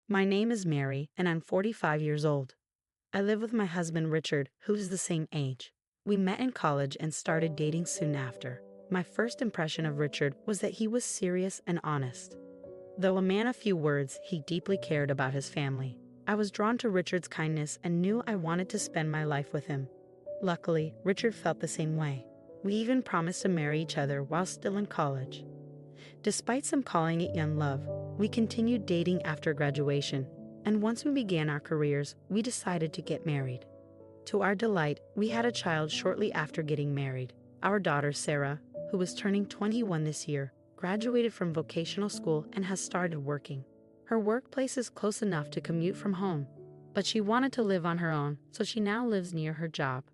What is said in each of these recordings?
My name is Mary, and I'm 45 years old. I live with my husband Richard, who's the same age. We met in college and started dating soon after. My first impression of Richard was that he was serious and honest. Though a man of few words, he deeply cared about his family. I was drawn to Richard's kindness and knew I wanted to spend my life with him. Luckily, Richard felt the same way. We even promised to marry each other while still in college. Despite some calling it young love, we continued dating after graduation, and once we began our careers, we decided to get married. To our delight, we had a child shortly after getting married. Our daughter Sarah, who is turning 21 this year, graduated from vocational school and has started working. Her workplace is close enough to commute from home, but she wanted to live on her own, so she now lives near her job.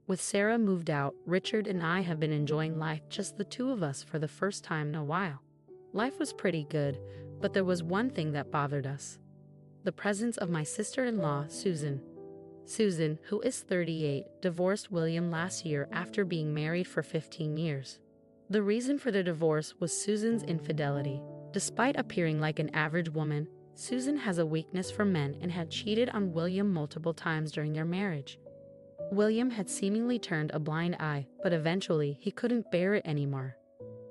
With Sarah moved out, Richard and I have been enjoying life, just the two of us, for the first time in a while. Life was pretty good, but there was one thing that bothered us: the presence of my sister-in-law, Susan. Susan, who is 38, divorced William last year after being married for 15 years. The reason for the divorce was Susan's infidelity. Despite appearing like an average woman, Susan has a weakness for men and had cheated on William multiple times during their marriage. William had seemingly turned a blind eye, but eventually he couldn't bear it anymore.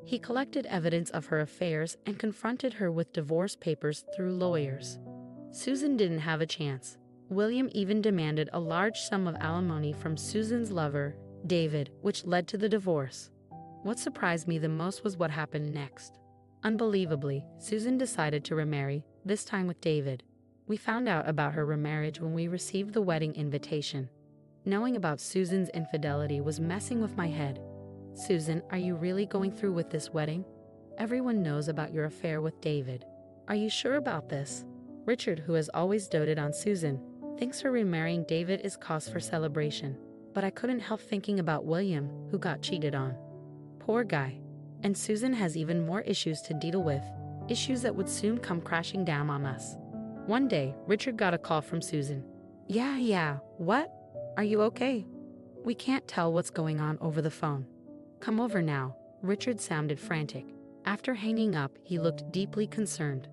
He collected evidence of her affairs and confronted her with divorce papers through lawyers. Susan didn't have a chance. William even demanded a large sum of alimony from Susan's lover, David, which led to the divorce. What surprised me the most was what happened next. Unbelievably, Susan decided to remarry, this time with David. We found out about her remarriage when we received the wedding invitation. Knowing about Susan's infidelity was messing with my head. Susan, are you really going through with this wedding? Everyone knows about your affair with David. Are you sure about this? Richard, who has always doted on Susan, thinks her remarrying David is cause for celebration. But I couldn't help thinking about William, who got cheated on. Poor guy. And Susan has even more issues to deal with, issues that would soon come crashing down on us. One day, Richard got a call from Susan. Yeah, what? Are you okay? We can't tell what's going on over the phone. Come over now. Richard sounded frantic. After hanging up, he looked deeply concerned.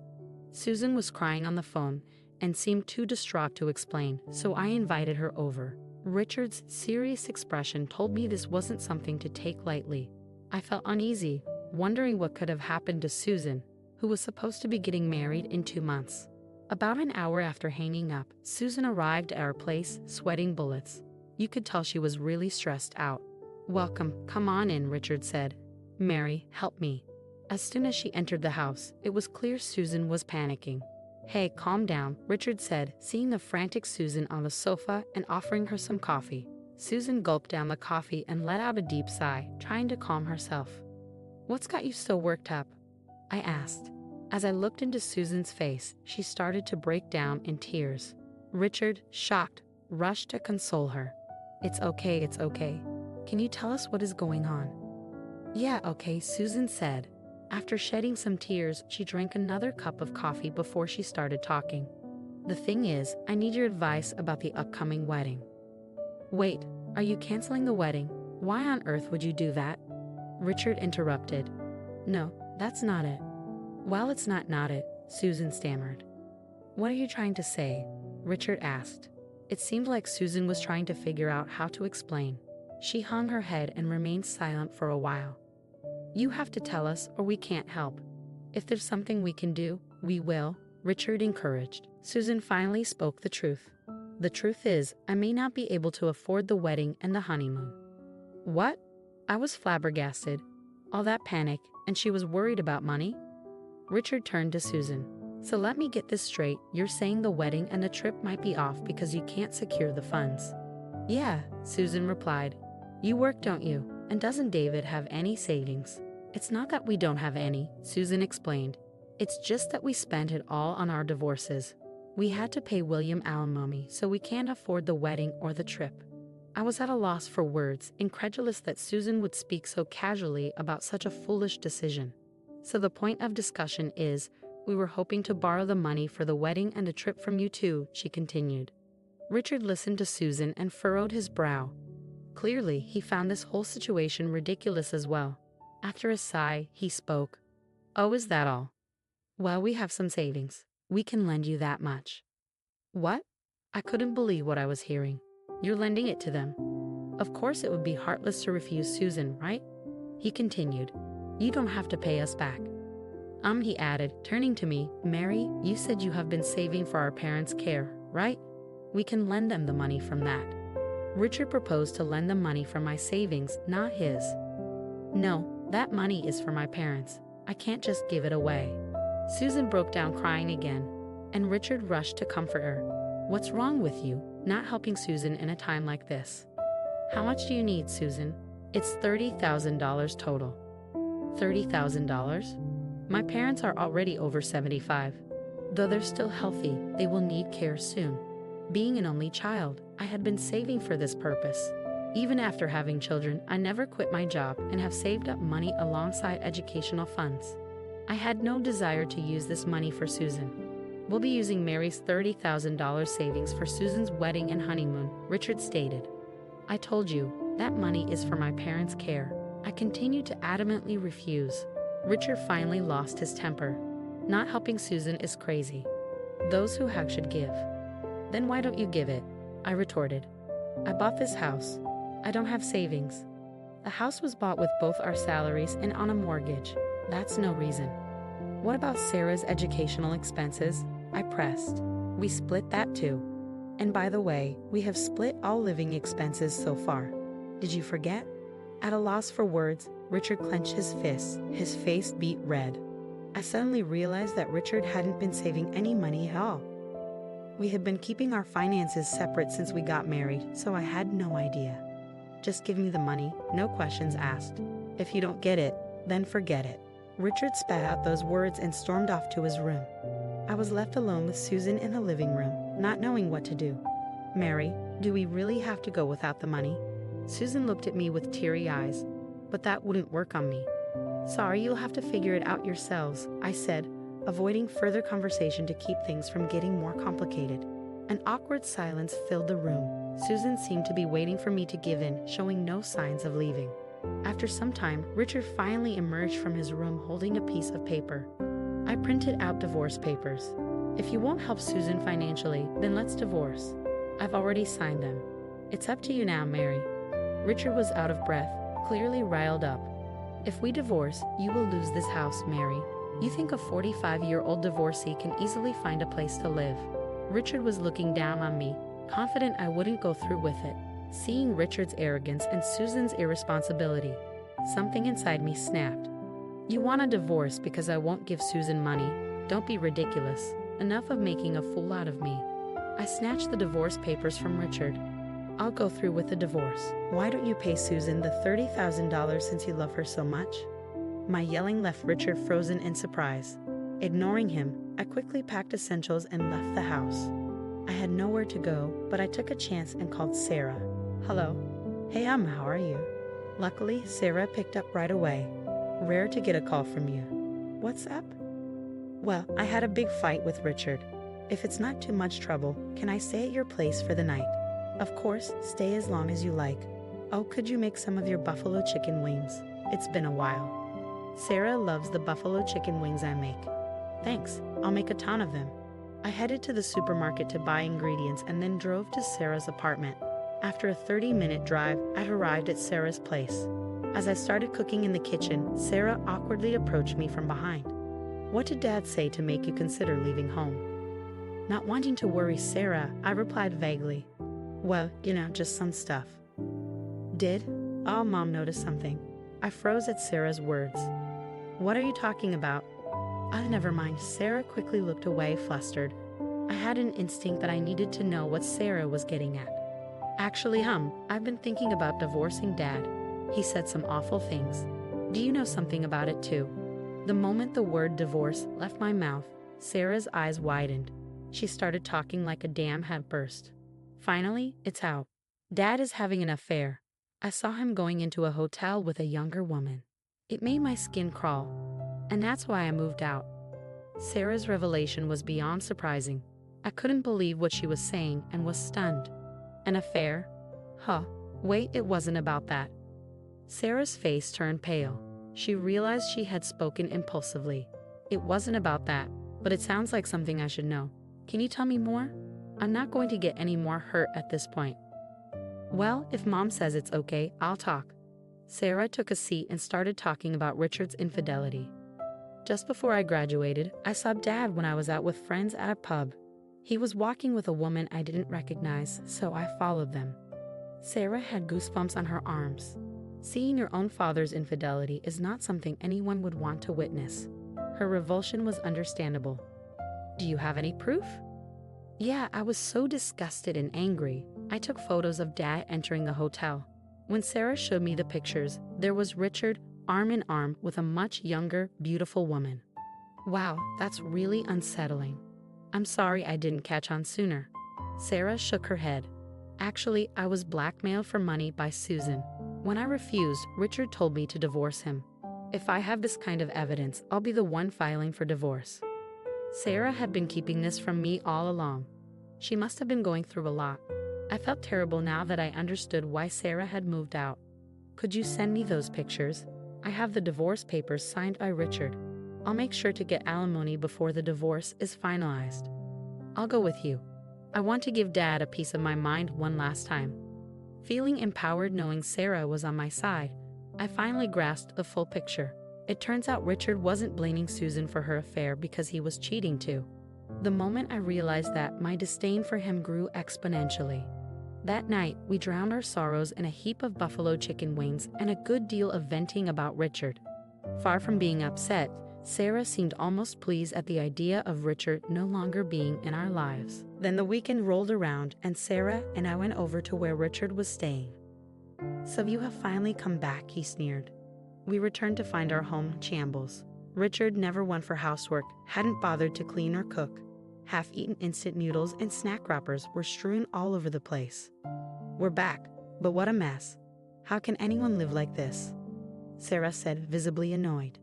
Susan was crying on the phone and seemed too distraught to explain, so I invited her over. Richard's serious expression told me this wasn't something to take lightly. I felt uneasy, wondering what could have happened to Susan, who was supposed to be getting married in 2 months. About an hour after hanging up, Susan arrived at our place, sweating bullets. You could tell she was really stressed out. Welcome, come on in, Richard said. Mary, help me. As soon as she entered the house, it was clear Susan was panicking. Hey, calm down, Richard said, seeing the frantic Susan on the sofa and offering her some coffee. Susan gulped down the coffee and let out a deep sigh, trying to calm herself. What's got you so worked up? I asked. As I looked into Susan's face, she started to break down in tears. Richard, shocked, rushed to console her. It's okay. Can you tell us what is going on? Yeah, okay, Susan said. After shedding some tears, she drank another cup of coffee before she started talking. The thing is, I need your advice about the upcoming wedding. Wait, are you canceling the wedding? Why on earth would you do that? Richard interrupted. No, that's not it. Well, it's not it, Susan stammered. What are you trying to say? Richard asked. It seemed like Susan was trying to figure out how to explain. She hung her head and remained silent for a while. You have to tell us or we can't help. If there's something we can do, we will, Richard encouraged. Susan finally spoke the truth. The truth is, I may not be able to afford the wedding and the honeymoon. What? I was flabbergasted. All that panic, and she was worried about money? Richard turned to Susan. So let me get this straight, you're saying the wedding and the trip might be off because you can't secure the funds? Yeah, Susan replied. You work, don't you? And doesn't David have any savings? It's not that we don't have any, Susan explained. It's just that we spent it all on our divorces. We had to pay William alimony, so we can't afford the wedding or the trip. I was at a loss for words, incredulous that Susan would speak so casually about such a foolish decision. So the point of discussion is, we were hoping to borrow the money for the wedding and the trip from you too, she continued. Richard listened to Susan and furrowed his brow. Clearly, he found this whole situation ridiculous as well. After a sigh, he spoke. Oh, is that all? Well, we have some savings. We can lend you that much. What? I couldn't believe what I was hearing. You're lending it to them. Of course it would be heartless to refuse Susan, right? He continued. You don't have to pay us back. He added, turning to me, Mary, you said you have been saving for our parents' care, right? We can lend them the money from that. Richard proposed to lend them money from my savings, not his. No, that money is for my parents. I can't just give it away. Susan broke down crying again, and Richard rushed to comfort her. What's wrong with you, not helping Susan in a time like this? How much do you need, Susan? It's $30,000 total. $30,000? My parents are already over 75. Though they're still healthy, they will need care soon. Being an only child, I had been saving for this purpose. Even after having children, I never quit my job and have saved up money alongside educational funds. I had no desire to use this money for Susan. We'll be using Mary's $30,000 savings for Susan's wedding and honeymoon, Richard stated. I told you, that money is for my parents' care. I continued to adamantly refuse. Richard finally lost his temper. Not helping Susan is crazy. Those who have should give. Then why don't you give it? I retorted. I bought this house. I don't have savings. The house was bought with both our salaries and on a mortgage. That's no reason. What about Sarah's educational expenses? I pressed. We split that too. And by the way, we have split all living expenses so far. Did you forget? At a loss for words, Richard clenched his fists, his face beat red. I suddenly realized that Richard hadn't been saving any money at all. We had been keeping our finances separate since we got married, so I had no idea. Just give me the money, no questions asked. If you don't get it, then forget it. Richard spat out those words and stormed off to his room. I was left alone with Susan in the living room, not knowing what to do. Mary, do we really have to go without the money? Susan looked at me with teary eyes, but that wouldn't work on me. Sorry, you'll have to figure it out yourselves, I said, avoiding further conversation to keep things from getting more complicated. An awkward silence filled the room. Susan seemed to be waiting for me to give in, showing no signs of leaving. After some time, Richard finally emerged from his room holding a piece of paper. I printed out divorce papers. If you won't help Susan financially, then let's divorce. I've already signed them. It's up to you now, Mary. Richard was out of breath, clearly riled up. If we divorce, you will lose this house, Mary. You think a 45-year-old divorcee can easily find a place to live? Richard was looking down on me, confident I wouldn't go through with it. Seeing Richard's arrogance and Susan's irresponsibility, something inside me snapped. You want a divorce because I won't give Susan money? Don't be ridiculous. Enough of making a fool out of me. I snatched the divorce papers from Richard. I'll go through with the divorce. Why don't you pay Susan the $30,000 since you love her so much? My yelling left Richard frozen in surprise. Ignoring him, I quickly packed essentials and left the house. I had nowhere to go, but I took a chance and called Sarah. Hello. Hey, how are you? Luckily, Sarah picked up right away. Rare to get a call from you. What's up? Well, I had a big fight with Richard. If it's not too much trouble, can I stay at your place for the night? Of course, stay as long as you like. Oh, could you make some of your buffalo chicken wings? It's been a while. Sarah loves the buffalo chicken wings I make. Thanks, I'll make a ton of them. I headed to the supermarket to buy ingredients and then drove to Sarah's apartment. After a 30-minute drive, I arrived at Sarah's place. As I started cooking in the kitchen, Sarah awkwardly approached me from behind. What did Dad say to make you consider leaving home? Not wanting to worry Sarah, I replied vaguely. Well, just some stuff. Did? Oh, Mom noticed something. I froze at Sarah's words. What are you talking about? Never mind. Sarah quickly looked away, flustered. I had an instinct that I needed to know what Sarah was getting at. Actually, I've been thinking about divorcing Dad. He said some awful things. Do you know something about it too? The moment the word divorce left my mouth, Sarah's eyes widened. She started talking like a dam had burst. Finally, it's out. Dad is having an affair. I saw him going into a hotel with a younger woman. It made my skin crawl, and that's why I moved out. Sarah's revelation was beyond surprising. I couldn't believe what she was saying and was stunned. An affair? Wait, it wasn't about that. Sarah's face turned pale. She realized she had spoken impulsively. It wasn't about that. but it sounds like something I should know. Can you tell me more? I'm not going to get any more hurt at this point. Well, if Mom says it's okay, I'll talk. Sarah took a seat and started talking about Richard's infidelity. Just before I graduated, I saw Dad when I was out with friends at a pub. He was walking with a woman I didn't recognize, so I followed them. Sarah had goosebumps on her arms. Seeing your own father's infidelity is not something anyone would want to witness. Her revulsion was understandable. Do you have any proof? Yeah, I was so disgusted and angry. I took photos of Dad entering the hotel. When Sarah showed me the pictures, there was Richard arm in arm with a much younger, beautiful woman. Wow, that's really unsettling. I'm sorry I didn't catch on sooner. Sarah shook her head. Actually, I was blackmailed for money by Susan. When I refused, Richard told me to divorce him. If I have this kind of evidence, I'll be the one filing for divorce. Sarah had been keeping this from me all along. She must have been going through a lot. I felt terrible now that I understood why Sarah had moved out. Could you send me those pictures? I have the divorce papers signed by Richard. I'll make sure to get alimony before the divorce is finalized. I'll go with you. I want to give Dad a piece of my mind one last time. Feeling empowered knowing Sarah was on my side, I finally grasped the full picture. It turns out Richard wasn't blaming Susan for her affair because he was cheating too. The moment I realized that, my disdain for him grew exponentially. That night, we drowned our sorrows in a heap of buffalo chicken wings and a good deal of venting about Richard. Far from being upset, Sarah seemed almost pleased at the idea of Richard no longer being in our lives. Then the weekend rolled around and Sarah and I went over to where Richard was staying. So you have finally come back, he sneered. We returned to find our home in shambles. Richard, never one for housework, hadn't bothered to clean or cook. Half-eaten instant noodles and snack wrappers were strewn all over the place. We're back, but what a mess. How can anyone live like this? Sarah said, visibly annoyed.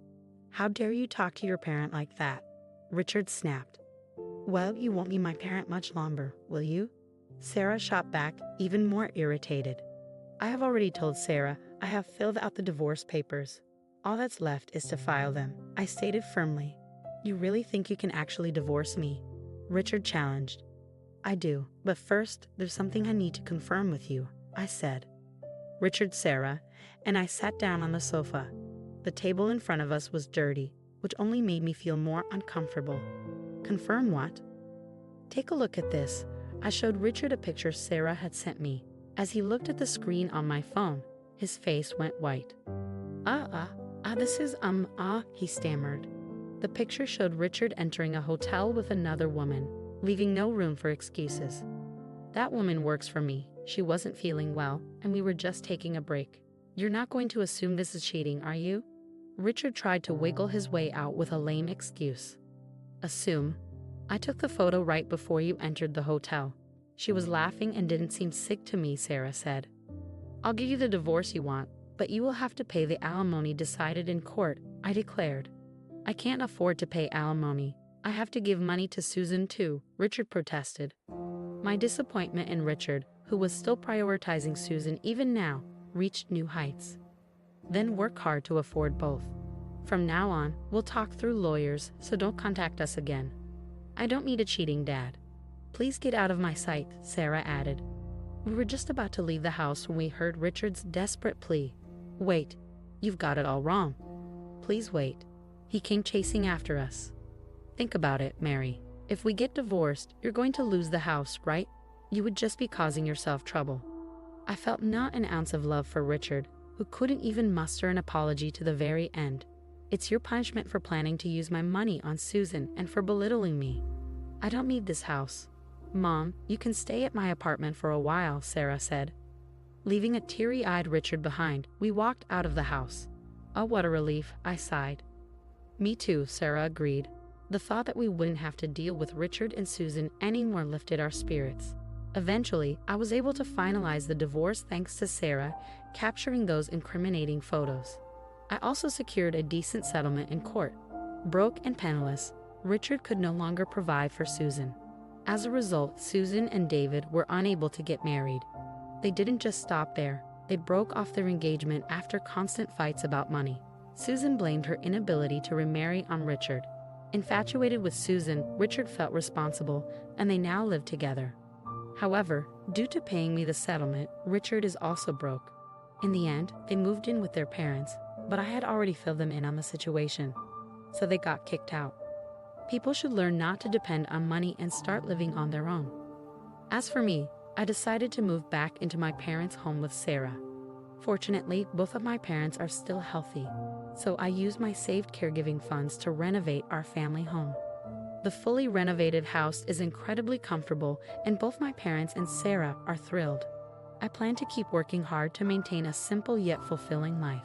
How dare you talk to your parent like that? Richard snapped. Well, you won't be my parent much longer, will you? Sarah shot back, even more irritated. I have already told Sarah I have filled out the divorce papers. All that's left is to file them, I stated firmly. You really think you can actually divorce me? Richard challenged. I do, but first, there's something I need to confirm with you, I said. Richard, Sarah, and I sat down on the sofa. The table in front of us was dirty, which only made me feel more uncomfortable. Confirm what? Take a look at this. I showed Richard a picture Sarah had sent me. As he looked at the screen on my phone, his face went white. This is, he stammered. The picture showed Richard entering a hotel with another woman, leaving no room for excuses. That woman works for me. She wasn't feeling well, and we were just taking a break. You're not going to assume this is cheating, are you? Richard tried to wiggle his way out with a lame excuse. Assume? I took the photo right before you entered the hotel. She was laughing and didn't seem sick to me, Sarah said. I'll give you the divorce you want, but you will have to pay the alimony decided in court, I declared. I can't afford to pay alimony. I have to give money to Susan too, Richard protested. My disappointment in Richard, who was still prioritizing Susan even now, reached new heights. Then work hard to afford both. From now on, we'll talk through lawyers, so don't contact us again. I don't need a cheating dad. Please get out of my sight, Sarah added. We were just about to leave the house when we heard Richard's desperate plea. Wait, you've got it all wrong. Please wait. He came chasing after us. Think about it, Mary. If we get divorced, you're going to lose the house, right? You would just be causing yourself trouble. I felt not an ounce of love for Richard, who couldn't even muster an apology to the very end. It's your punishment for planning to use my money on Susan and for belittling me. I don't need this house. Mom, you can stay at my apartment for a while, Sarah said. Leaving a teary-eyed Richard behind, we walked out of the house. Oh, what a relief, I sighed. Me too, Sarah agreed. The thought that we wouldn't have to deal with Richard and Susan anymore lifted our spirits. Eventually, I was able to finalize the divorce thanks to Sarah capturing those incriminating photos. I also secured a decent settlement in court. Broke and penniless, Richard could no longer provide for Susan. As a result, Susan and David were unable to get married. They didn't just stop there. They broke off their engagement after constant fights about money. Susan blamed her inability to remarry on Richard. Infatuated with Susan, Richard felt responsible, and they now live together. However, due to paying me the settlement, Richard is also broke. In the end, they moved in with their parents, but I had already filled them in on the situation, so they got kicked out. People should learn not to depend on money and start living on their own. As for me, I decided to move back into my parents' home with Sarah. Fortunately, both of my parents are still healthy, so I used my saved caregiving funds to renovate our family home. The fully renovated house is incredibly comfortable, and both my parents and Sarah are thrilled. I plan to keep working hard to maintain a simple yet fulfilling life.